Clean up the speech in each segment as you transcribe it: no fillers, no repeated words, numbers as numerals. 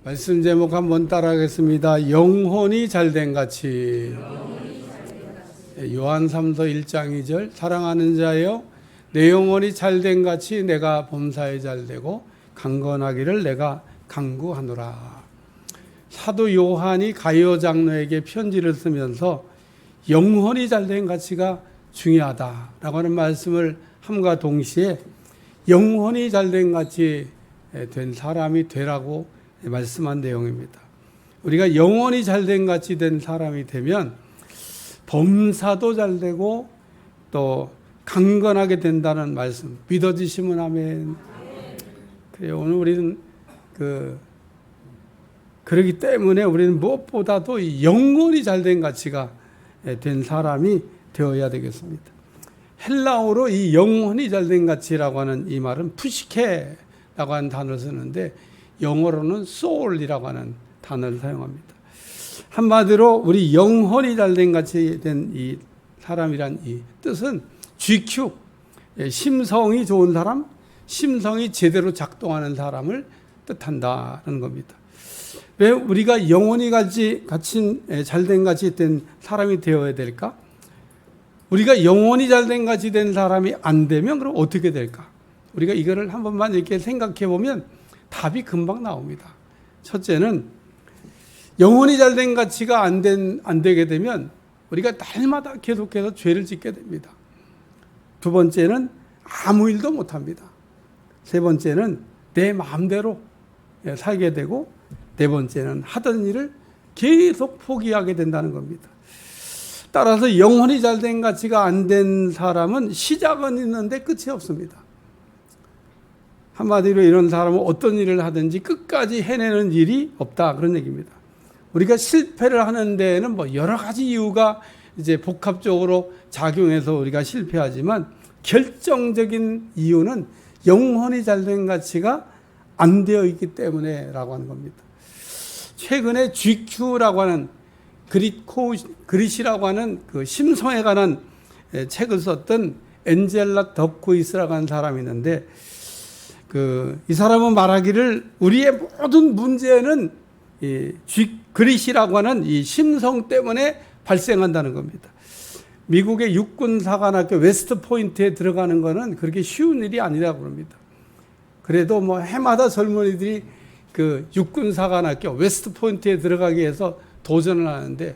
말씀 제목 한번 따라하겠습니다. 영혼이 잘된 같이. 요한 3서 1장 2절 사랑하는 자여 내 영혼이 잘된 같이 내가 범사에 잘되고 강건하기를 내가 간구하노라. 사도 요한이 가이오 장로에게 편지를 쓰면서 영혼이 잘된 가치가 중요하다라고 하는 말씀을 함과 동시에 영혼이 잘된 같이 된 사람이 되라고 말씀한 내용입니다. 우리가 영혼이 잘된 같이 된 사람이 되면 범사도 잘되고 또 강건하게 된다는 말씀 믿어지시면 아멘. 그래요. 오늘 우리는 그러기 때문에 우리는 무엇보다도 영혼이 잘된 가치가 된 사람이 되어야 되겠습니다. 헬라어로 이 영혼이 잘된 가치라고 하는 이 말은 푸시케라고 하는 단어를 쓰는데 영어로는 soul이라고 하는 단어를 사용합니다. 한마디로 우리 영혼이 잘된 같이 된 이 사람이란 이 뜻은 GQ, 심성이 좋은 사람, 심성이 제대로 작동하는 사람을 뜻한다는 겁니다. 왜 우리가 영혼이 같이 잘된 같이 된 사람이 되어야 될까? 우리가 영혼이 잘된 같이 된 사람이 안 되면 그럼 어떻게 될까? 우리가 이거를 한 번만 이렇게 생각해 보면 답이 금방 나옵니다. 첫째는 영혼이 잘된 가치가 안 되게 되면 우리가 날마다 계속해서 죄를 짓게 됩니다. 두 번째는 아무 일도 못합니다. 세 번째는 내 마음대로 살게 되고 네 번째는 하던 일을 계속 포기하게 된다는 겁니다. 따라서 영혼이 잘된 가치가 안 된 사람은 시작은 있는데 끝이 없습니다. 한마디로 이런 사람은 어떤 일을 하든지 끝까지 해내는 일이 없다 그런 얘기입니다. 우리가 실패를 하는 데에는 뭐 여러 가지 이유가 이제 복합적으로 작용해서 우리가 실패하지만 결정적인 이유는 영혼이 잘된 가치가 안 되어 있기 때문에라고 하는 겁니다. 최근에 GQ라고 하는 그릿이라고 하는 그 심성에 관한 책을 썼던 엔젤라 더쿠이스라고 하는 사람이 있는데 이 사람은 말하기를 우리의 모든 문제는 이 그릿이라고 하는 이 심성 때문에 발생한다는 겁니다. 미국의 육군사관학교 웨스트 포인트에 들어가는 것은 그렇게 쉬운 일이 아니라고 합니다. 그래도 뭐 해마다 젊은이들이 그 육군사관학교 웨스트 포인트에 들어가기 위해서 도전을 하는데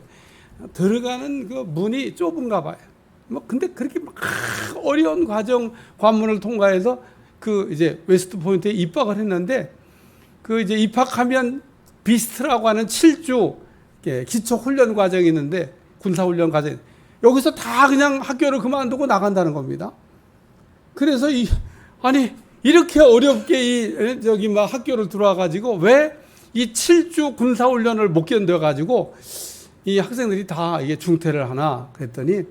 들어가는 그 문이 좁은가 봐요. 뭐 근데 그렇게 막 어려운 관문을 통과해서 이제 웨스트 포인트에 입학을 했는데 이제 입학하면 비스트라고 하는 7주 기초 훈련 과정이 있는데 군사 훈련 과정 여기서 다 그냥 학교를 그만두고 나간다는 겁니다. 그래서 이렇게 어렵게 막 학교를 들어와 가지고 왜 이 7주 군사 훈련을 못 견뎌 가지고 이 학생들이 다 이게 중퇴를 하나 그랬더니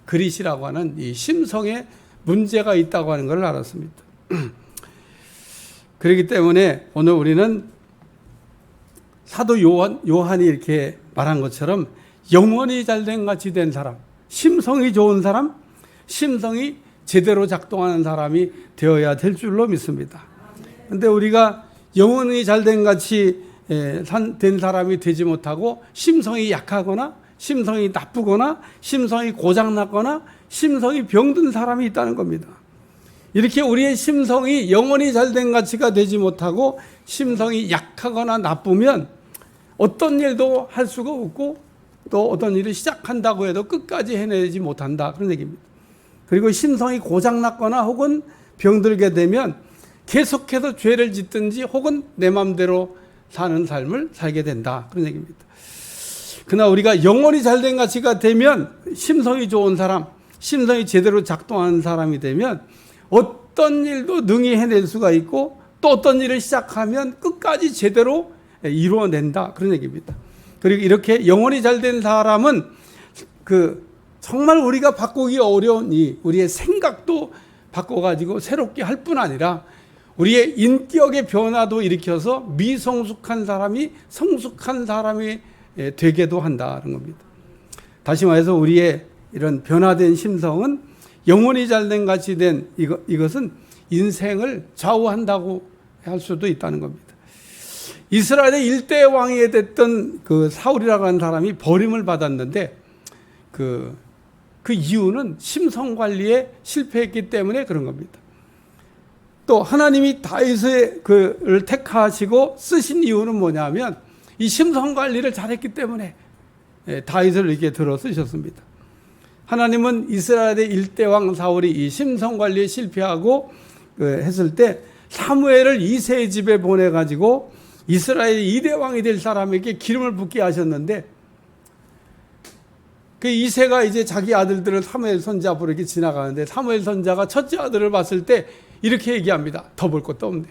그릿이라고 하는 이 심성에 문제가 있다고 하는 걸 알았습니다. 그렇기 때문에 오늘 우리는 사도 요한이 이렇게 말한 것처럼 영혼이 잘된 같이 된 사람, 심성이 좋은 사람, 심성이 제대로 작동하는 사람이 되어야 될 줄로 믿습니다. 그런데 우리가 영혼이 잘된 같이 된 사람이 되지 못하고 심성이 약하거나 심성이 나쁘거나 심성이 고장났거나 심성이 병든 사람이 있다는 겁니다. 이렇게 우리의 심성이 영혼이 잘된 가치가 되지 못하고 심성이 약하거나 나쁘면 어떤 일도 할 수가 없고 또 어떤 일을 시작한다고 해도 끝까지 해내지 못한다 그런 얘기입니다. 그리고 심성이 고장났거나 혹은 병들게 되면 계속해서 죄를 짓든지 혹은 내 마음대로 사는 삶을 살게 된다 그런 얘기입니다. 그러나 우리가 영혼이 잘된 가치가 되면 심성이 좋은 사람, 심성이 제대로 작동하는 사람이 되면 어떤 일도 능히 해낼 수가 있고 또 어떤 일을 시작하면 끝까지 제대로 이루어낸다 그런 얘기입니다. 그리고 이렇게 영혼이 잘된 사람은 정말 우리가 바꾸기 어려운 우리의 생각도 바꿔가지고 새롭게 할 뿐 아니라 우리의 인격의 변화도 일으켜서 미성숙한 사람이 성숙한 사람이 되게도 한다는 겁니다. 다시 말해서 우리의 이런 변화된 심성은 영혼이 잘된 같이 된 이것은 인생을 좌우한다고 할 수도 있다는 겁니다. 이스라엘의 일대 왕이 됐던 그 사울이라고 하는 사람이 버림을 받았는데 그 이유는 심성 관리에 실패했기 때문에 그런 겁니다. 또 하나님이 다윗을 택하시고 쓰신 이유는 뭐냐면 이 심성 관리를 잘했기 때문에 다윗을 이렇게 들어 쓰셨습니다. 하나님은 이스라엘의 일대 왕 사울이 이 심성 관리에 실패하고 했을 때 사무엘을 이새의 집에 보내가지고 이스라엘의 2대 왕이 될 사람에게 기름을 붓게 하셨는데 그 이새가 이제 자기 아들들을 사무엘 선지 앞으로 이렇게 지나가는데 사무엘 선지자가 첫째 아들을 봤을 때 이렇게 얘기합니다. 더 볼 것도 없네.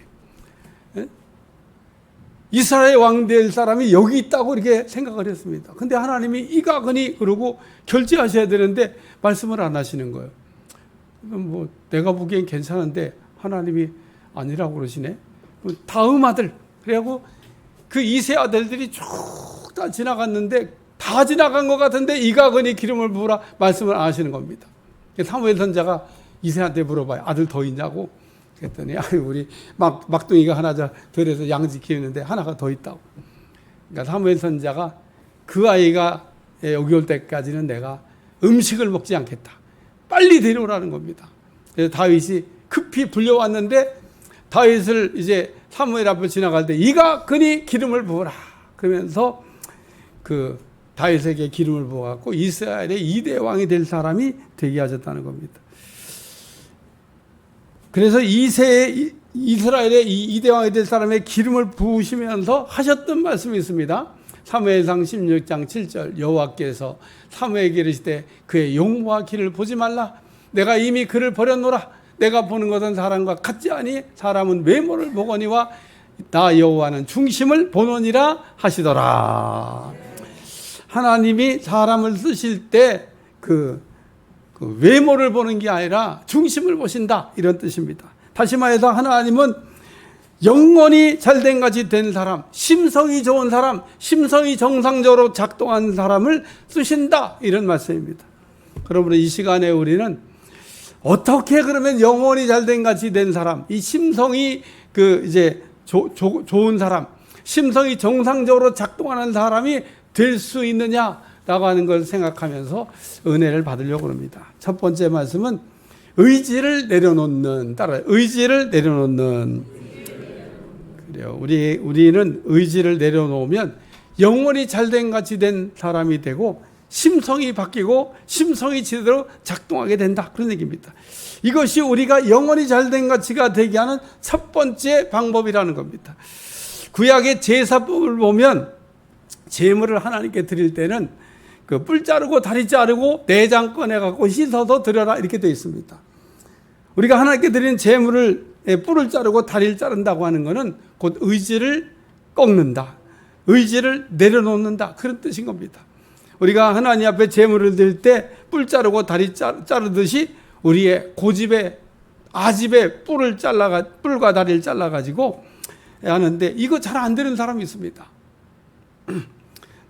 이스라엘 왕 될 사람이 여기 있다고 이렇게 생각을 했습니다. 근데 하나님이 이가거니 그러고 결제하셔야 되는데 말씀을 안 하시는 거예요. 뭐 내가 보기엔 괜찮은데 하나님이 아니라고 그러시네. 다음 아들. 그래갖고 그 이세 아들들이 쭉 다 지나갔는데 다 지나간 것 같은데 이가거니 기름을 부으라 말씀을 안 하시는 겁니다. 사무엘 선지자가 이세한테 물어봐요. 아들 더 있냐고. 그랬더니 우리 막둥이가 하나 들에서 양지 키우는데 하나가 더 있다고. 그러니까 사무엘 선지자가 그 아이가 여기 올 때까지는 내가 음식을 먹지 않겠다. 빨리 데려오라는 겁니다. 그래서 다윗이 급히 불려왔는데 다윗을 이제 사무엘 앞을 지나갈 때 이가거니 기름을 부어라. 그러면서 그 다윗에게 기름을 부어갖고 이스라엘의 2대 왕이 될 사람이 되게 하셨다는 겁니다. 그래서 이스라엘의 2대 왕이 될 사람의 기름을 부으시면서 하셨던 말씀이 있습니다. 사무엘상 16장 7절 여호와께서 사무엘에게 이르시되 그의 용모와 길을 보지 말라. 내가 이미 그를 버렸노라. 내가 보는 것은 사람과 같지 아니 사람은 외모를 보거니와 나 여호와는 중심을 보노니라 하시더라. 하나님이 사람을 쓰실 때 그 외모를 보는 게 아니라 중심을 보신다 이런 뜻입니다. 다시 말해서 하나님은 영혼이 잘된 같이 된 사람, 심성이 좋은 사람, 심성이 정상적으로 작동한 사람을 쓰신다 이런 말씀입니다. 그러므로 이 시간에 우리는 어떻게 그러면 영혼이 잘된 같이 된 사람, 이 심성이 좋은 사람, 심성이 정상적으로 작동하는 사람이 될 수 있느냐라고 하는 걸 생각하면서 은혜를 받으려고 합니다. 첫 번째 말씀은 의지를 내려놓는, 따라요. 의지를 내려놓는. 그래요. 우리는 의지를 내려놓으면 영혼이 잘된 같이 된 사람이 되고 심성이 바뀌고 심성이 제대로 작동하게 된다. 그런 얘기입니다. 이것이 우리가 영혼이 잘된 가치가 되게 하는 첫 번째 방법이라는 겁니다. 구약의 제사법을 보면 제물을 하나님께 드릴 때는 그 뿔 자르고 다리 자르고 내장 꺼내갖고 씻어서 드려라 이렇게 되어 있습니다. 우리가 하나님께 드리는 제물을 뿔을 자르고 다리를 자른다고 하는 것은 곧 의지를 꺾는다. 의지를 내려놓는다. 그런 뜻인 겁니다. 우리가 하나님 앞에 제물을 드릴 때 뿔 자르고 다리 자르듯이 우리의 고집에 아집에 뿔과 다리를 잘라가지고 하는데 이거 잘 안 되는 사람이 있습니다.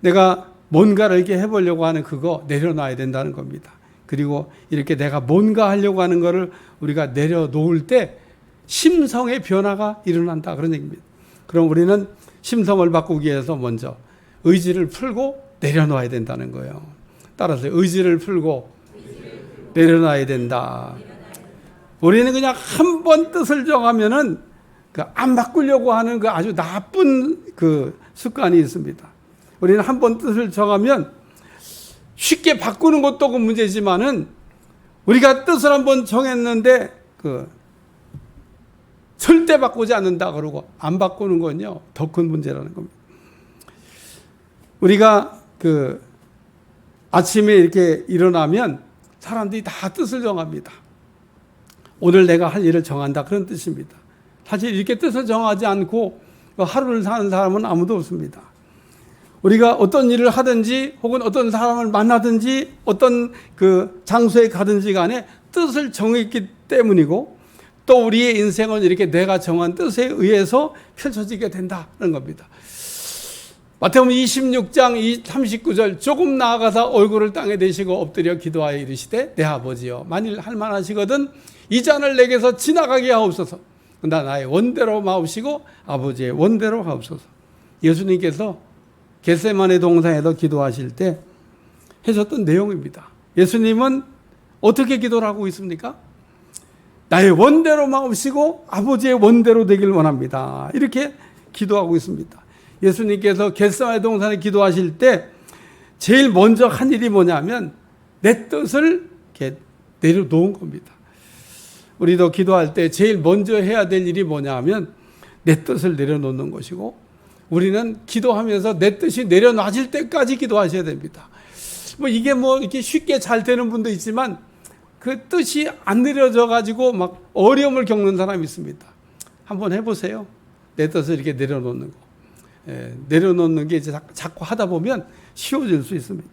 내가 뭔가를 이렇게 해보려고 하는 그거 내려놔야 된다는 겁니다. 그리고 이렇게 내가 뭔가 하려고 하는 거를 우리가 내려놓을 때 심성의 변화가 일어난다 그런 얘기입니다. 그럼 우리는 심성을 바꾸기 위해서 먼저 의지를 풀고 내려놔야 된다는 거예요. 따라서 의지를 풀고 내려놔야 된다. 우리는 그냥 한 번 뜻을 정하면은 안 바꾸려고 하는 그 아주 나쁜 그 습관이 있습니다. 우리는 한 번 뜻을 정하면 쉽게 바꾸는 것도 그 문제지만은 우리가 뜻을 한 번 정했는데 절대 바꾸지 않는다 그러고 안 바꾸는 건요 더 큰 문제라는 겁니다. 우리가 아침에 이렇게 일어나면 사람들이 다 뜻을 정합니다. 오늘 내가 할 일을 정한다 그런 뜻입니다. 사실 이렇게 뜻을 정하지 않고 하루를 사는 사람은 아무도 없습니다. 우리가 어떤 일을 하든지 혹은 어떤 사람을 만나든지 어떤 장소에 가든지 간에 뜻을 정했기 때문이고 또 우리의 인생은 이렇게 내가 정한 뜻에 의해서 펼쳐지게 된다는 겁니다. 마태복음 26장 39절 조금 나아가서 얼굴을 땅에 대시고 엎드려 기도하여 이르시되 내 아버지여 만일 할만하시거든 이 잔을 내게서 지나가게 하옵소서. 나 나의 원대로 마옵시고 아버지의 원대로 하옵소서. 예수님께서 겟세마네 동산에서 기도하실 때 하셨던 내용입니다. 예수님은 어떻게 기도를 하고 있습니까? 나의 원대로 마옵시고 아버지의 원대로 되길 원합니다. 이렇게 기도하고 있습니다. 예수님께서 겟세마네 동산에 기도하실 때 제일 먼저 한 일이 뭐냐면 내 뜻을 이렇게 내려놓은 겁니다. 우리도 기도할 때 제일 먼저 해야 될 일이 뭐냐면 내 뜻을 내려놓는 것이고, 우리는 기도하면서 내 뜻이 내려놔질 때까지 기도하셔야 됩니다. 이게 이렇게 쉽게 잘 되는 분도 있지만 그 뜻이 안 내려져 가지고 막 어려움을 겪는 사람이 있습니다. 한번 해보세요. 내 뜻을 이렇게 내려놓는 거. 내려놓는 게 이제 자꾸 하다 보면 쉬워질 수 있습니다.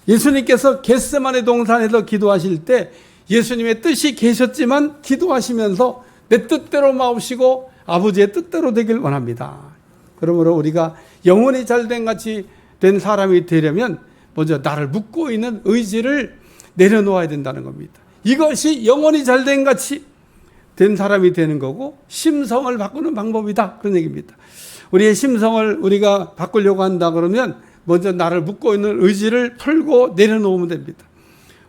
예수님께서 겟세마네 동산에서 기도하실 때 예수님의 뜻이 계셨지만 기도하시면서 내 뜻대로 마옵시고 아버지의 뜻대로 되길 원합니다. 그러므로 우리가 영혼이 잘된 같이 된 사람이 되려면 먼저 나를 묶고 있는 의지를 내려놓아야 된다는 겁니다. 이것이 영혼이 잘된 같이 된 사람이 되는 거고 심성을 바꾸는 방법이다, 그런 얘기입니다. 우리의 심성을 우리가 바꾸려고 한다 그러면 먼저 나를 묶고 있는 의지를 풀고 내려놓으면 됩니다.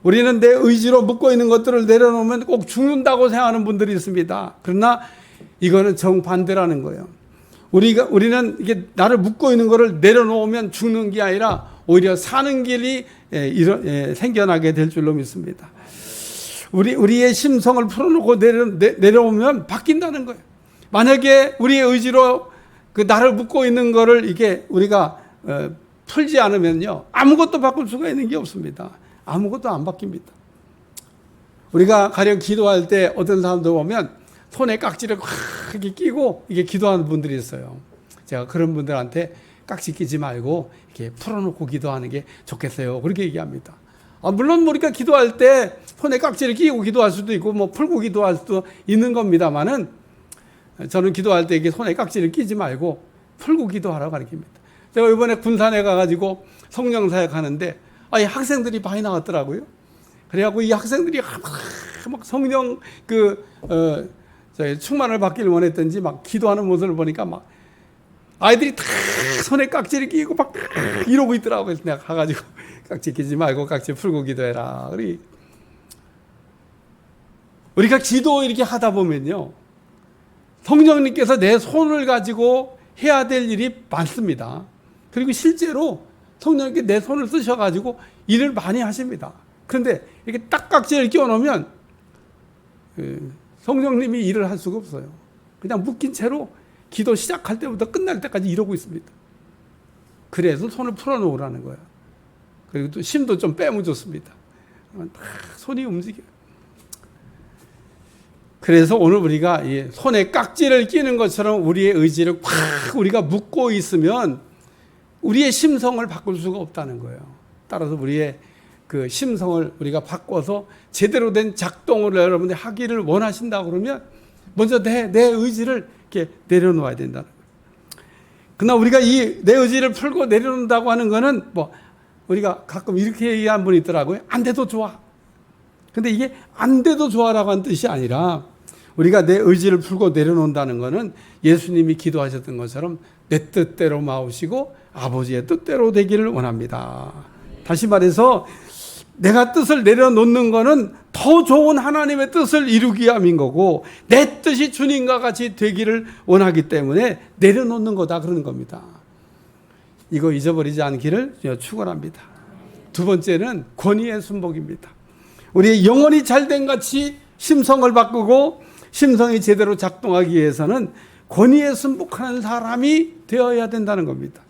우리는 내 의지로 묶고 있는 것들을 내려놓으면 꼭 죽는다고 생각하는 분들이 있습니다. 그러나 이거는 정반대라는 거예요. 우리는 이게 나를 묶고 있는 것을 내려놓으면 죽는 게 아니라 오히려 사는 길이 생겨나게 될 줄로 믿습니다. 우리의 심성을 풀어놓고 내려오면 바뀐다는 거예요. 만약에 우리의 의지로 그 나를 묶고 있는 것을 이게 우리가 풀지 않으면요, 아무것도 바꿀 수가 있는 게 없습니다. 아무것도 안 바뀝니다. 우리가 가령 기도할 때 어떤 사람들 보면 손에 깍지를 확 이렇게 끼고 이게 기도하는 분들이 있어요. 제가 그런 분들한테 깍지 끼지 말고 이렇게 풀어놓고 기도하는 게 좋겠어요, 그렇게 얘기합니다. 물론 우리가 기도할 때 손에 깍지를 끼고 기도할 수도 있고 풀고 기도할 수도 있는 겁니다만은, 저는 기도할 때 이게 손에 깍지를 끼지 말고 풀고 기도하라고 가르칩니다. 제가 이번에 군산에 가가지고 성령사역 하는데 이 학생들이 많이 나왔더라고요. 그래갖고 이 학생들이 막 성령 충만을 받기를 원했던지 막 기도하는 모습을 보니까 막 아이들이 다 손에 깍지를 끼고 막 이러고 있더라고요. 그래서 내가 가가지고 깍지 끼지 말고 깍지 풀고 기도해라. 우리가 기도 이렇게 하다 보면요, 성령님께서 내 손을 가지고 해야 될 일이 많습니다. 그리고 실제로 성령님께 내 손을 쓰셔가지고 일을 많이 하십니다. 그런데 이렇게 딱 깍지를 끼워놓으면 성령님이 일을 할 수가 없어요. 그냥 묶인 채로 기도 시작할 때부터 끝날 때까지 이러고 있습니다. 그래서 손을 풀어놓으라는 거예요. 그리고 또 힘도 좀 빼면 좋습니다. 손이 움직여요. 그래서 오늘 우리가 손에 깍지를 끼는 것처럼 우리의 의지를 꽉 우리가 묶고 있으면 우리의 심성을 바꿀 수가 없다는 거예요. 따라서 우리의 그 심성을 우리가 바꿔서 제대로 된 작동을 여러분들이 하기를 원하신다 그러면 먼저 내 의지를 이렇게 내려놓아야 된다는 거예요. 그러나 우리가 이 내 의지를 풀고 내려놓는다고 하는 거는 우리가 가끔 이렇게 얘기하는 분이 있더라고요. 안 돼도 좋아. 근데 이게 안 돼도 좋아라고 하는 뜻이 아니라 우리가 내 의지를 풀고 내려놓는다는 것은 예수님이 기도하셨던 것처럼 내 뜻대로 마옵시고 아버지의 뜻대로 되기를 원합니다. 다시 말해서 내가 뜻을 내려놓는 것은 더 좋은 하나님의 뜻을 이루기 위함인 거고 내 뜻이 주님과 같이 되기를 원하기 때문에 내려놓는 거다, 그러는 겁니다. 이거 잊어버리지 않기를 축원합니다. 두 번째는 권위의 순복입니다. 우리의 영혼이 잘된 같이 심성을 바꾸고 심성이 제대로 작동하기 위해서는 권위에 순복하는 사람이 되어야 된다는 겁니다.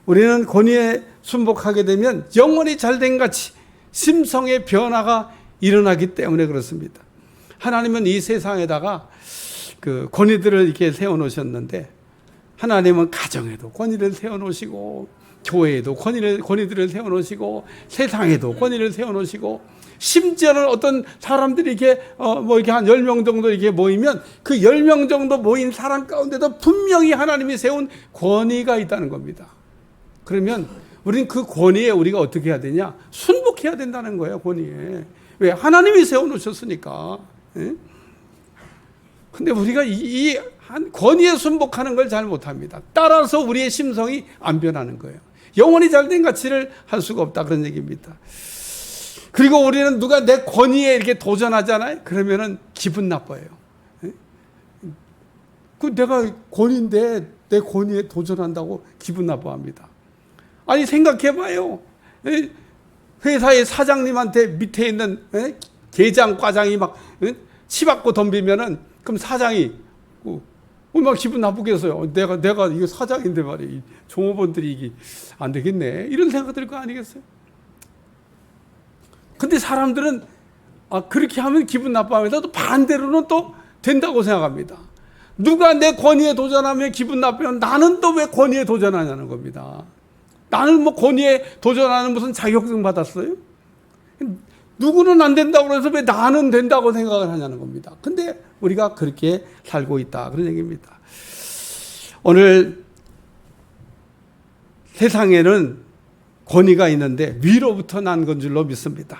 우리는 권위에 순복하게 되면 영혼이 잘된 같이 심성의 변화가 일어나기 때문에 그렇습니다. 하나님은 이 세상에다가 그 권위들을 이렇게 세워놓으셨는데, 하나님은 가정에도 권위를 세워놓으시고 교회에도 권위들을 세워놓으시고 세상에도 권위를 세워놓으시고, 심지어는 어떤 사람들이 이렇게 이렇게 한 10명 정도 이렇게 모이면 그 10명 정도 모인 사람 가운데도 분명히 하나님이 세운 권위가 있다는 겁니다. 그러면 우리는 그 권위에 우리가 어떻게 해야 되냐? 순복해야 된다는 거예요, 권위에. 왜? 하나님이 세워놓으셨으니까. 근데 근데 우리가 이 한 권위에 순복하는 걸 잘 못합니다. 따라서 우리의 심성이 안 변하는 거예요. 영원히 잘된 가치를 할 수가 없다, 그런 얘기입니다. 그리고 우리는 누가 내 권위에 이렇게 도전하잖아요. 그러면은 기분 나빠요. 그 내가 권위인데 내 권위에 도전한다고 기분 나빠합니다. 아니 생각해봐요. 회사의 사장님한테 밑에 있는 계장, 과장이 막 치받고 덤비면은 그럼 사장이 얼마나 기분 나쁘겠어요. 내가 이거 사장인데 말이야. 종업원들이 이게 안 되겠네. 이런 생각 들 거 아니겠어요? 근데 사람들은 그렇게 하면 기분 나빠하면서 또 반대로는 또 된다고 생각합니다. 누가 내 권위에 도전하면 기분 나쁘면 나는 또 왜 권위에 도전하냐는 겁니다. 나는 뭐 권위에 도전하는 무슨 자격증 받았어요? 누구는 안 된다고 해서 왜 나는 된다고 생각을 하냐는 겁니다. 근데 우리가 그렇게 살고 있다, 그런 얘기입니다. 오늘 세상에는 권위가 있는데 위로부터 난 건 줄로 믿습니다.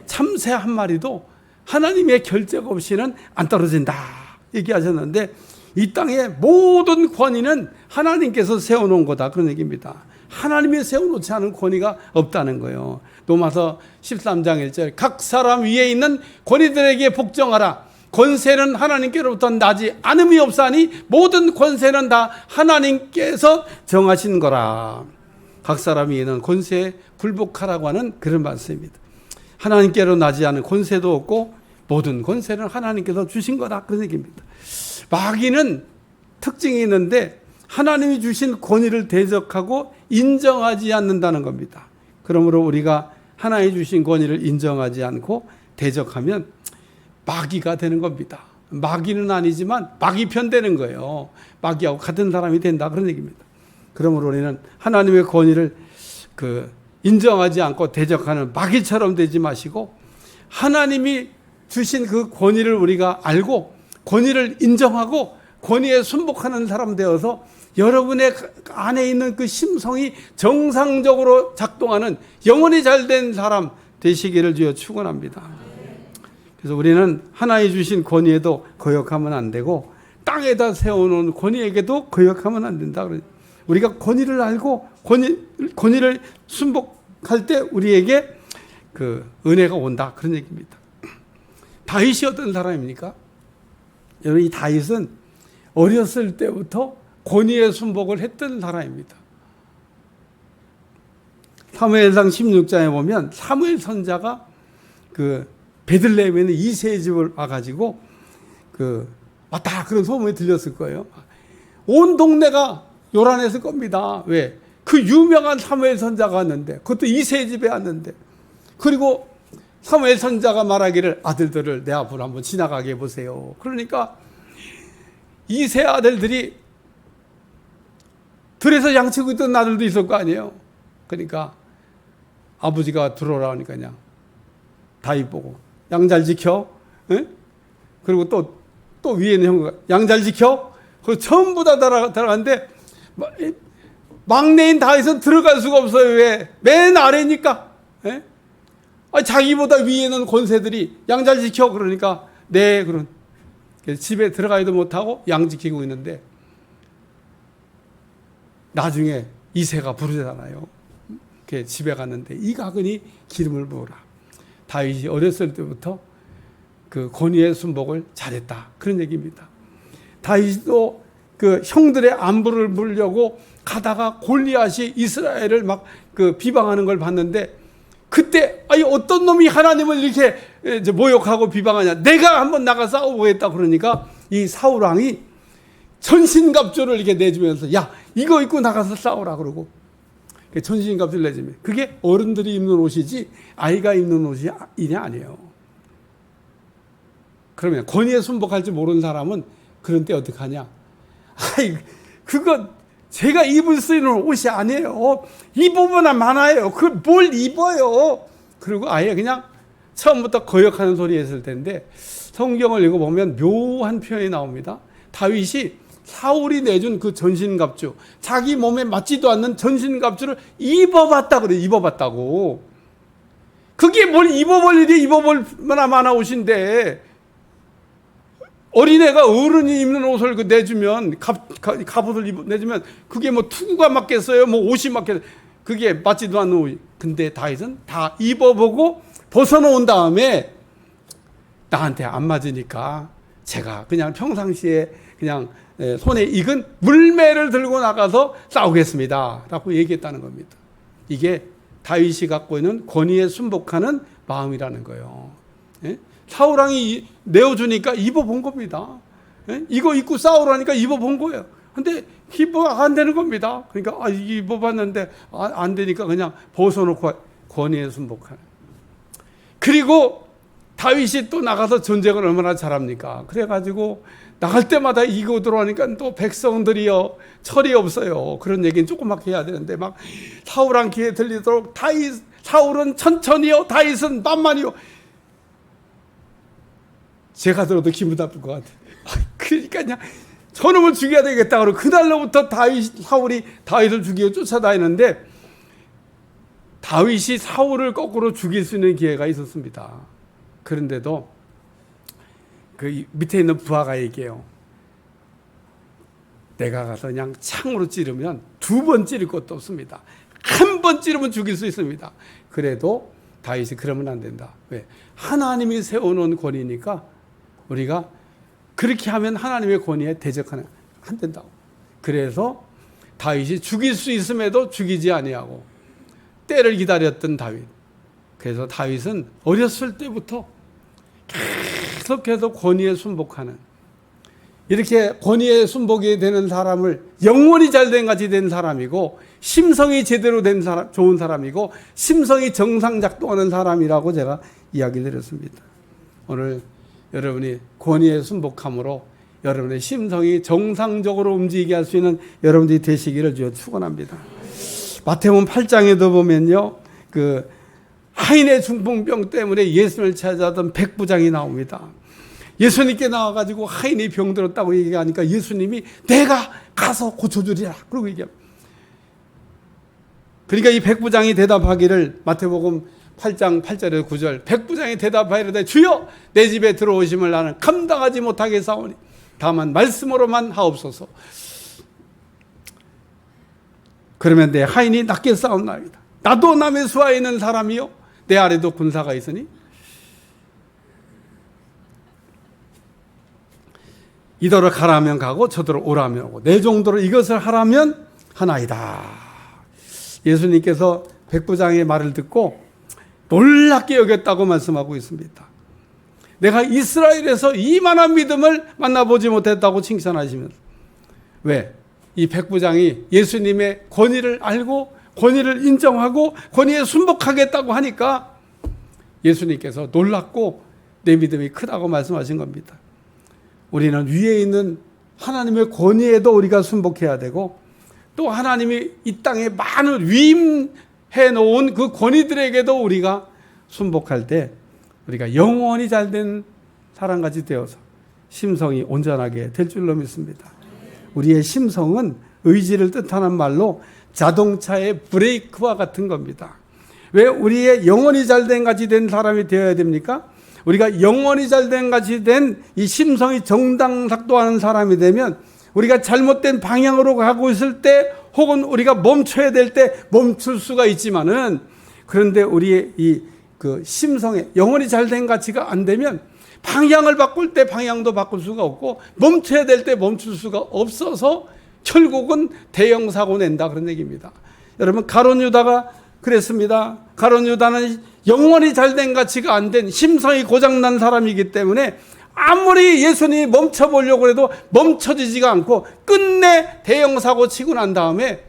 참새 한 마리도 하나님의 결정 없이는 안 떨어진다 얘기하셨는데, 이 땅의 모든 권위는 하나님께서 세워놓은 거다, 그런 얘기입니다. 하나님이 세워놓지 않은 권위가 없다는 거예요. 로마서 13장 1절, 각 사람 위에 있는 권위들에게 복종하라. 권세는 하나님께로부터 나지 않음이 없사니 모든 권세는 다 하나님께서 정하신 거라. 각 사람 위에는 권세에 굴복하라고 하는 그런 말씀입니다. 하나님께로 나지 않은 권세도 없고 모든 권세는 하나님께서 주신 거다, 그런 얘기입니다. 마귀는 특징이 있는데 하나님이 주신 권위를 대적하고 인정하지 않는다는 겁니다. 그러므로 우리가 하나님이 주신 권위를 인정하지 않고 대적하면 마귀가 되는 겁니다. 마귀는 아니지만 마귀 편 되는 거예요. 마귀하고 같은 사람이 된다, 그런 얘기입니다. 그러므로 우리는 하나님의 권위를 인정하지 않고 대적하는 마귀처럼 되지 마시고, 하나님이 주신 그 권위를 우리가 알고 권위를 인정하고 권위에 순복하는 사람 되어서 여러분의 안에 있는 그 심성이 정상적으로 작동하는 영원히 잘된 사람 되시기를 주여 축원합니다. 그래서 우리는 하나님 주신 권위에도 거역하면 안 되고 땅에다 세워놓은 권위에게도 거역하면 안 된다. 우리가 권위를 알고 권위를 순복할 때 우리에게 그 은혜가 온다, 그런 얘기입니다. 다윗이 어떤 사람입니까? 여러분, 이 다윗은 어렸을 때부터 권위에 순복을 했던 사람입니다. 사무엘상 16장에 보면 사무엘 선자가 베들레헴에 있는 이새의 집을 와가지고 왔다, 그런 소문이 들렸을 거예요. 온 동네가 요란했을 겁니다. 왜? 그 유명한 사무엘 선자가 왔는데, 그것도 이새의 집에 왔는데, 그리고 사무엘 선자가 말하기를 아들들을 내 앞으로 한번 지나가게 해보세요. 그러니까 이새 아들들이 들에서 양치고 있던 아들도 있을 거 아니에요. 그러니까 아버지가 들어오라 하니까 그냥 다윗 보고 양 잘 지켜. 에? 그리고 또 위에 있는 형과 양 잘 지켜. 그리고 전부 다 들어갔는데 막내인 다윗은 들어갈 수가 없어요. 왜? 맨 아래니까. 에? 자기보다 위에 있는 권세들이 양 잘 지켜. 그러니까 네, 그런 집에 들어가지도 못하고 양 지키고 있는데, 나중에 이새가 부르잖아요. 집에 갔는데 이가근이 기름을 부으라. 다윗이 어렸을 때부터 그 권위의 순복을 잘했다, 그런 얘기입니다. 다윗도 그 형들의 안부를 물려고 가다가 골리앗이 이스라엘을 막 비방하는 걸 봤는데, 그때 어떤 놈이 하나님을 이렇게 모욕하고 비방하냐, 내가 한번 나가 싸워보겠다. 그러니까 이 사울 왕이 전신갑주를 이렇게 내주면서 야, 이거 입고 나가서 싸우라 그러고 전신갑주를 내주면, 그게 어른들이 입는 옷이지 아이가 입는 옷이 아니에요. 그러면 권위에 순복할 줄 모르는 사람은 그런 때 어떻게 하냐, 그거 제가 입을 수 있는 옷이 아니에요. 입으면 많아요. 그걸 뭘 입어요. 그리고 아예 그냥 처음부터 거역하는 소리 했을 텐데, 성경을 읽어보면 묘한 표현이 나옵니다. 다윗이 사울이 내준 그 전신갑주, 자기 몸에 맞지도 않는 전신갑주를 입어봤다 그래. 입어봤다고. 그게 뭘 입어볼 일이, 입어볼 만한 옷인데 어린애가 어른이 입는 옷을 내주면, 갑옷을 내주면, 그게 뭐 투구가 맞겠어요? 뭐 옷이 맞겠어요? 그게 맞지도 않는 옷. 근데 다윗은 다 입어보고 벗어놓은 다음에 나한테 안 맞으니까 제가 그냥 평상시에 그냥 손에 익은 물매를 들고 나가서 싸우겠습니다 라고 얘기했다는 겁니다. 이게 다윗이 갖고 있는 권위에 순복하는 마음이라는 거예요. 사울왕이 내어주니까 입어본 겁니다. 이거 입고 싸우라니까 입어본 거예요. 근데 입어가 안 되는 겁니다. 그러니까 입어봤는데 안 되니까 그냥 벗어놓고 권위에 순복하는. 그리고 다윗이 또 나가서 전쟁을 얼마나 잘합니까? 그래가지고 나갈 때마다 이고 들어오니까 또 백성들이요 철이 없어요. 그런 얘기는 조그맣게 해야 되는데 막 사울왕 귀에 들리도록 사울은 천천히요, 다윗은 만만히요. 제가 들어도 기분 나쁠 것 같아요. 그러니까 그냥 저놈을 죽여야 되겠다. 그러고 그날로부터 사울이 다윗을 죽이고 쫓아다니는데 다윗이 사울을 거꾸로 죽일 수 있는 기회가 있었습니다. 그런데도 그 밑에 있는 부하가 얘기해요. 내가 가서 그냥 창으로 찌르면 2번 찌를 것도 없습니다. 1번 찌르면 죽일 수 있습니다. 그래도 다윗이 그러면 안 된다. 왜? 하나님이 세워놓은 권위니까 우리가 그렇게 하면 하나님의 권위에 대적하는 안 된다고. 그래서 다윗이 죽일 수 있음에도 죽이지 아니하고 때를 기다렸던 다윗. 그래서 다윗은 어렸을 때부터 계속해서 권위에 순복하는, 이렇게 권위에 순복이 되는 사람을 영원히 잘된 같이 된 사람이고, 심성이 제대로 된 사람, 좋은 사람이고, 심성이 정상작동하는 사람이라고 제가 이야기 드렸습니다. 오늘 여러분이 권위에 순복함으로 여러분의 심성이 정상적으로 움직이게 할 수 있는 여러분들이 되시기를 주여 축원합니다. 마태복음 8장에도 보면요, 그 하인의 중풍병 때문에 예수님을 찾아던 백부장이 나옵니다. 예수님께 나와가지고 하인이 병들었다고 얘기하니까 예수님이 내가 가서 고쳐주리라 그러고 얘기합니다. 그러니까 이 백부장이 대답하기를, 마태복음 8장 8절에서 9절, 백부장이 대답하이르되 주여 내 집에 들어오심을 나는 감당하지 못하겠사오니 다만 말씀으로만 하옵소서. 그러면 내 하인이 낫게 싸움나이다. 나도 남의 수하에 있는 사람이요 내 아래도 군사가 있으니 이더러 가라면 가고 저더러 오라면 오고 내 정도로 이것을 하라면 하나이다. 예수님께서 백부장의 말을 듣고 놀랍게 여겼다고 말씀하고 있습니다. 내가 이스라엘에서 이만한 믿음을 만나보지 못했다고 칭찬하시면서, 왜? 이 백부장이 예수님의 권위를 알고 권위를 인정하고 권위에 순복하겠다고 하니까 예수님께서 놀랍고 내 믿음이 크다고 말씀하신 겁니다. 우리는 위에 있는 하나님의 권위에도 우리가 순복해야 되고, 또 하나님이 이 땅에 많은 위임해 놓은 그 권위들에게도 우리가 순복할 때 우리가 영원히 잘된 사람같이 되어서 심성이 온전하게 될 줄로 믿습니다. 우리의 심성은 의지를 뜻하는 말로 자동차의 브레이크와 같은 겁니다. 왜 우리의 영원히 잘된 같이 된 사람이 되어야 됩니까? 우리가 영원히 잘된 같이 된 이 심성이 정당작동하는 사람이 되면 우리가 잘못된 방향으로 가고 있을 때, 혹은 우리가 멈춰야 될 때 멈출 수가 있지만은, 그런데 우리의 그 심성에 영원히 잘된 가치가 안 되면 방향을 바꿀 때 방향도 바꿀 수가 없고 멈춰야 될 때 멈출 수가 없어서 결국은 대형 사고 낸다, 그런 얘기입니다. 여러분, 가룟 유다가 그랬습니다. 가룟 유다는 영원히 잘된 가치가 안 된 심성이 고장난 사람이기 때문에 아무리 예수님이 멈춰보려고 해도 멈춰지지가 않고 끝내 대형 사고 치고 난 다음에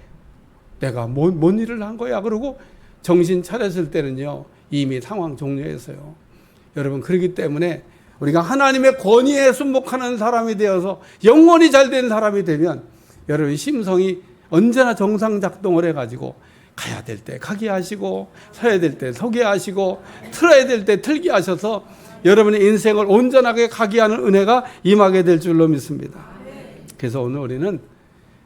내가 뭔 일을 한 거야 그러고 정신 차렸을 때는요 이미 상황 종료했어요. 여러분, 그렇기 때문에 우리가 하나님의 권위에 순복하는 사람이 되어서 영원히 잘된 사람이 되면 여러분 심성이 언제나 정상작동을 해가지고 가야 될 때 가게 하시고 서야 될 때 서게 하시고 틀어야 될 때 틀게 하셔서 여러분의 인생을 온전하게 가게 하는 은혜가 임하게 될 줄로 믿습니다. 그래서 오늘 우리는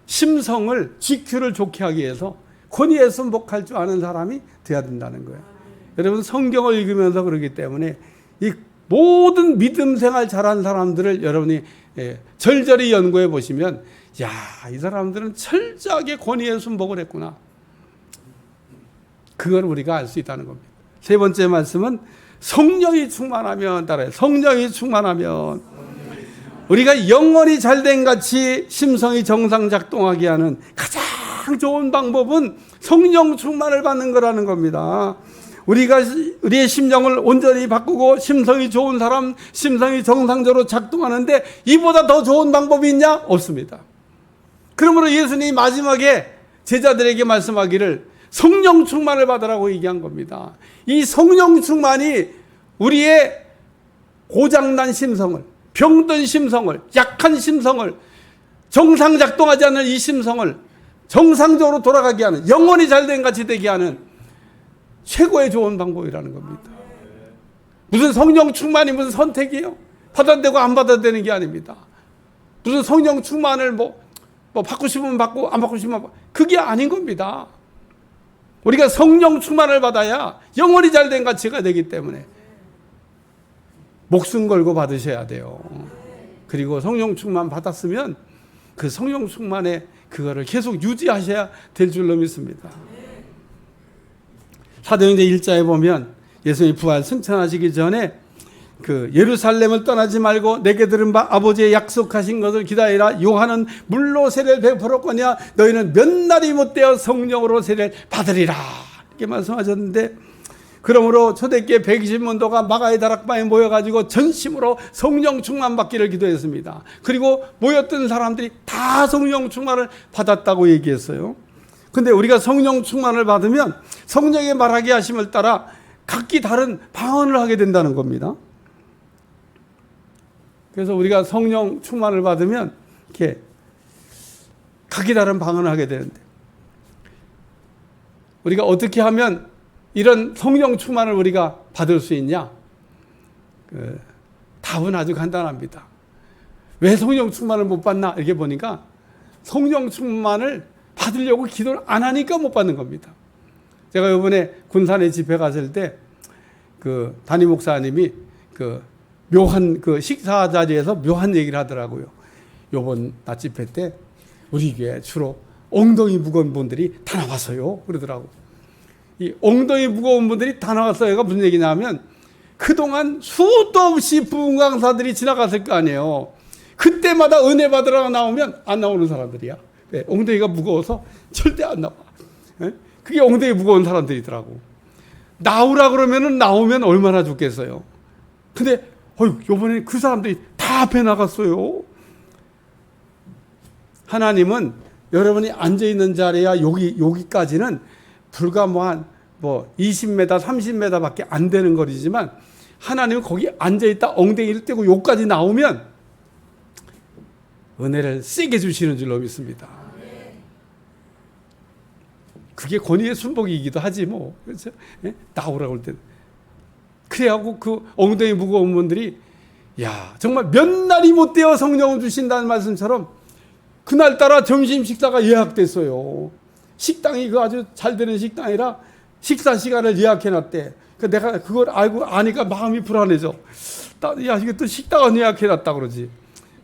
심성을 GQ를 좋게 하기 위해서 권위에 순복할 줄 아는 사람이 되어야 된다는 거예요. 여러분, 성경을 읽으면서 그러기 때문에 이 모든 믿음 생활 잘한 사람들을 여러분이 절절히 연구해 보시면 야, 이 사람들은 철저하게 권위에 순복을 했구나. 그걸 우리가 알 수 있다는 겁니다. 세 번째 말씀은 성령이 충만하면 따라요. 성령이 충만하면 우리가 영원히 잘된 같이 심성이 정상 작동하게 하는 가장 좋은 방법은 성령 충만을 받는 거라는 겁니다. 우리가 우리의 심령을 온전히 바꾸고 심성이 좋은 사람, 심성이 정상적으로 작동하는데 이보다 더 좋은 방법이 있냐? 없습니다. 그러므로 예수님이 마지막에 제자들에게 말씀하기를 성령 충만을 받으라고 얘기한 겁니다. 이 성령 충만이 우리의 고장난 심성을, 병든 심성을, 약한 심성을, 정상 작동하지 않는 이 심성을 정상적으로 돌아가게 하는, 영원히 잘된 같이 되게 하는 최고의 좋은 방법이라는 겁니다. 무슨 성령 충만이 무슨 선택이에요? 받아도 되고 안 받아도 되는 게 아닙니다. 무슨 성령 충만을 뭐 받고 싶으면 받고 안 받고 싶으면 받고, 그게 아닌 겁니다. 우리가 성령 충만을 받아야 영원히 잘된 가치가 되기 때문에 목숨 걸고 받으셔야 돼요. 그리고 성령 충만 받았으면 그 성령 충만에 그거를 계속 유지하셔야 될 줄로 믿습니다. 사도행전 1장에 보면 예수님이 부활 승천하시기 전에 그 예루살렘을 떠나지 말고 내게 들은 바 아버지의 약속하신 것을 기다리라. 요한은 물로 세례를 베풀었거니와 너희는 몇 날이 못되어 성령으로 세례를 받으리라. 이렇게 말씀하셨는데, 그러므로 초대교회 120문도가 마가의 다락방에 모여가지고 전심으로 성령 충만 받기를 기도했습니다. 그리고 모였던 사람들이 다 성령 충만을 받았다고 얘기했어요. 근데 우리가 성령 충만을 받으면 성령의 말하게 하심을 따라 각기 다른 방언을 하게 된다는 겁니다. 그래서 우리가 성령 충만을 받으면 이렇게 각기 다른 방언을 하게 되는데, 우리가 어떻게 하면 이런 성령 충만을 우리가 받을 수 있냐? 답은 아주 간단합니다. 왜 성령 충만을 못 받나? 이렇게 보니까 성령 충만을 받으려고 기도를 안 하니까 못 받는 겁니다. 제가 이번에 군산에 집회 갔을 때 그 담임 목사님이 그 묘한 그 식사 자리에서 묘한 얘기를 하더라고요. 요번 낮 집회 때 우리 교회 주로 엉덩이 무거운 분들이 다 나왔어요. 그러더라고. 이 엉덩이 무거운 분들이 다 나왔어요가 무슨 얘기냐면 그동안 수도 없이 부흥 강사들이 지나갔을 거 아니에요. 그때마다 은혜 받으러 나오면 안 나오는 사람들이야. 네, 엉덩이가 무거워서 절대 안 나와. 네? 그게 엉덩이 무거운 사람들이더라고. 나오라 그러면은 나오면 얼마나 좋겠어요. 근데 요번에 그 사람들이 다 앞에 나갔어요. 하나님은 여러분이 앉아있는 자리야 여기까지는 불과 한 20m, 30m 밖에 안 되는 거리지만 하나님은 거기 앉아있다 엉덩이를 떼고 여기까지 나오면 은혜를 세게 주시는 줄로 믿습니다. 그게 권위의 순복이기도 하지 뭐. 그렇죠? 예? 나오라고 할 때는. 그래갖고 그 엉덩이 무거운 분들이 야 정말 몇 날이 못되어 성령을 주신다는 말씀처럼 그날따라 점심 식사가 예약됐어요. 식당이 그 아주 잘 되는 식당이라 식사 시간을 예약해놨대. 내가 그걸 알고 아니까 마음이 불안해져. 야 이게 또 식당은 예약해놨다 그러지.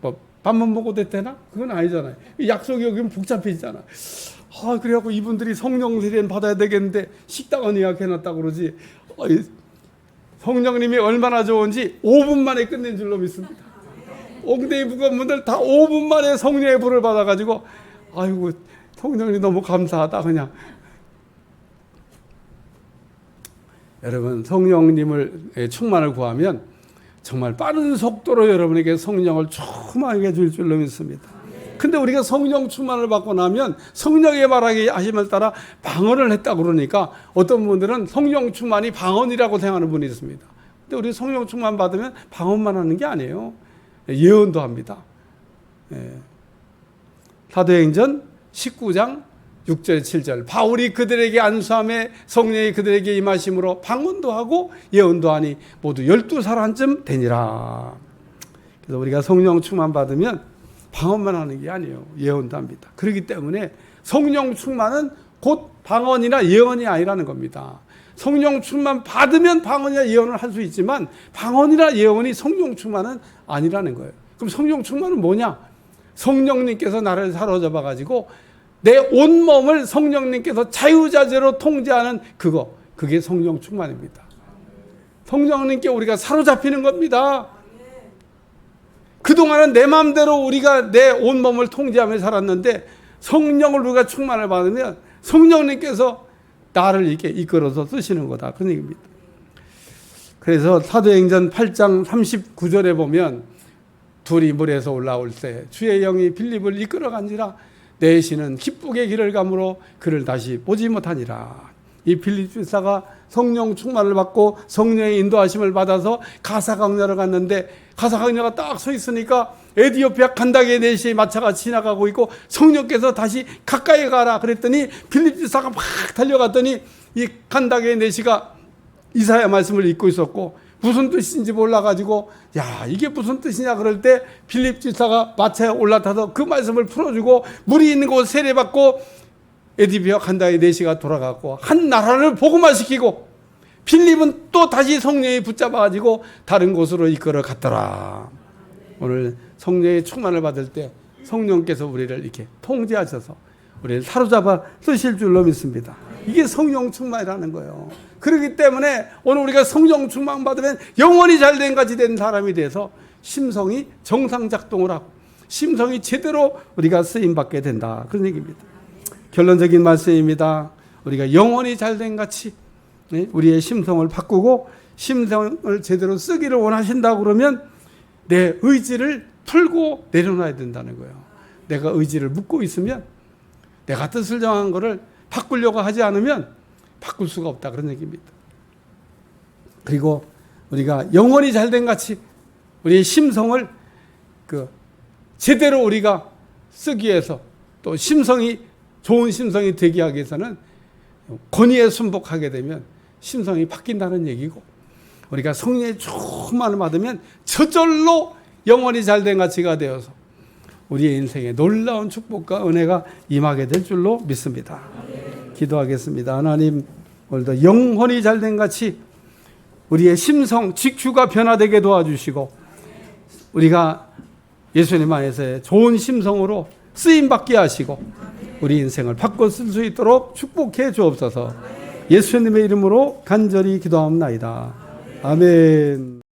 뭐 밥만 먹어도 되나? 그건 아니잖아요. 약속이 여기면 복잡해지잖아. 그래갖고 이분들이 성령 세례는 받아야 되겠는데 식당은 예약해놨다 그러지. 성령님이 얼마나 좋은지 5분 만에 끝낸 줄로 믿습니다. 엉덩이 무거운 분들 다 5분 만에 성령의 불을 받아가지고 아이고 성령님 너무 감사하다 그냥. 여러분 성령님을 충만을 구하면 정말 빠른 속도로 여러분에게 성령을 충만하게 줄 줄로 믿습니다. 근데 우리가 성령 충만을 받고 나면 성령의 말하게 하심을 따라 방언을 했다 그러니까 어떤 분들은 성령 충만이 방언이라고 생각하는 분이 있습니다. 근데 우리 성령 충만 받으면 방언만 하는 게 아니에요. 예언도 합니다. 사도행전 19장 6절 7절 바울이 그들에게 안수함에 성령이 그들에게 임하심으로 방언도 하고 예언도 하니 모두 12사람쯤 되니라. 그래서 우리가 성령 충만 받으면 방언만 하는 게 아니에요. 예언도 합니다. 그렇기 때문에 성령 충만은 곧 방언이나 예언이 아니라는 겁니다. 성령 충만 받으면 방언이나 예언을 할 수 있지만 방언이나 예언이 성령 충만은 아니라는 거예요. 그럼 성령 충만은 뭐냐? 성령님께서 나를 사로잡아 가지고 내 온몸을 성령님께서 자유자재로 통제하는 그게 성령 충만입니다. 성령님께 우리가 사로잡히는 겁니다. 그동안은 내 마음대로 우리가 내 온몸을 통제하며 살았는데 성령을 우리가 충만을 받으면 성령님께서 나를 이렇게 이끌어서 쓰시는 거다. 그런 얘기입니다. 그래서 사도행전 8장 39절에 보면 둘이 물에서 올라올 때 주의 영이 빌립을 이끌어간지라 내 신은 기쁘게 길을 가므로 그를 다시 보지 못하니라. 이 빌립 집사가 성령 충만을 받고 성령의 인도하심을 받아서 가사강렬을 갔는데 가사강렬가 딱 서 있으니까 에디오피아 간다게 내시의 마차가 지나가고 있고 성령께서 다시 가까이 가라 그랬더니 빌립 집사가 막 달려갔더니 이 간다게 내시가 이사야 말씀을 읽고 있었고 무슨 뜻인지 몰라가지고 야 이게 무슨 뜻이냐 그럴 때 빌립 집사가 마차에 올라타서 그 말씀을 풀어주고 물이 있는 곳 세례받고 에디오피아 간다게 내시가 돌아가고 한 나라를 복음화시키고 빌립은 또 다시 성령이 붙잡아가지고 다른 곳으로 이끌어 갔더라. 오늘 성령의 충만을 받을 때 성령께서 우리를 이렇게 통제하셔서 우리를 사로잡아 쓰실 줄로 믿습니다. 이게 성령 충만이라는 거예요. 그렇기 때문에 오늘 우리가 성령 충만 받으면 영원히 잘된 같이 된 사람이 돼서 심성이 정상 작동을 하고 심성이 제대로 우리가 쓰임받게 된다. 그런 얘기입니다. 결론적인 말씀입니다. 우리가 영원히 잘된 같이 우리의 심성을 바꾸고 심성을 제대로 쓰기를 원하신다 그러면 내 의지를 풀고 내려놔야 된다는 거예요. 내가 의지를 묻고 있으면 내가 뜻을 정한 거를 바꾸려고 하지 않으면 바꿀 수가 없다. 그런 얘기입니다. 그리고 우리가 영원히 잘된 같이 우리의 심성을 제대로 우리가 쓰기 위해서 또 심성이 좋은 심성이 되게 하기 위해서는 권위에 순복하게 되면 심성이 바뀐다는 얘기고 우리가 성령의 충만을 받으면 저절로 영원히 잘된 가치가 되어서 우리의 인생에 놀라운 축복과 은혜가 임하게 될 줄로 믿습니다. 기도하겠습니다. 하나님 오늘도 영원히 잘된 같이 우리의 심성, 직추가 변화되게 도와주시고 우리가 예수님 안에서의 좋은 심성으로 쓰임받게 하시고 우리 인생을 바꿔 쓸 수 있도록 축복해 주옵소서. 예수님의 이름으로 간절히 기도하옵나이다. 아멘.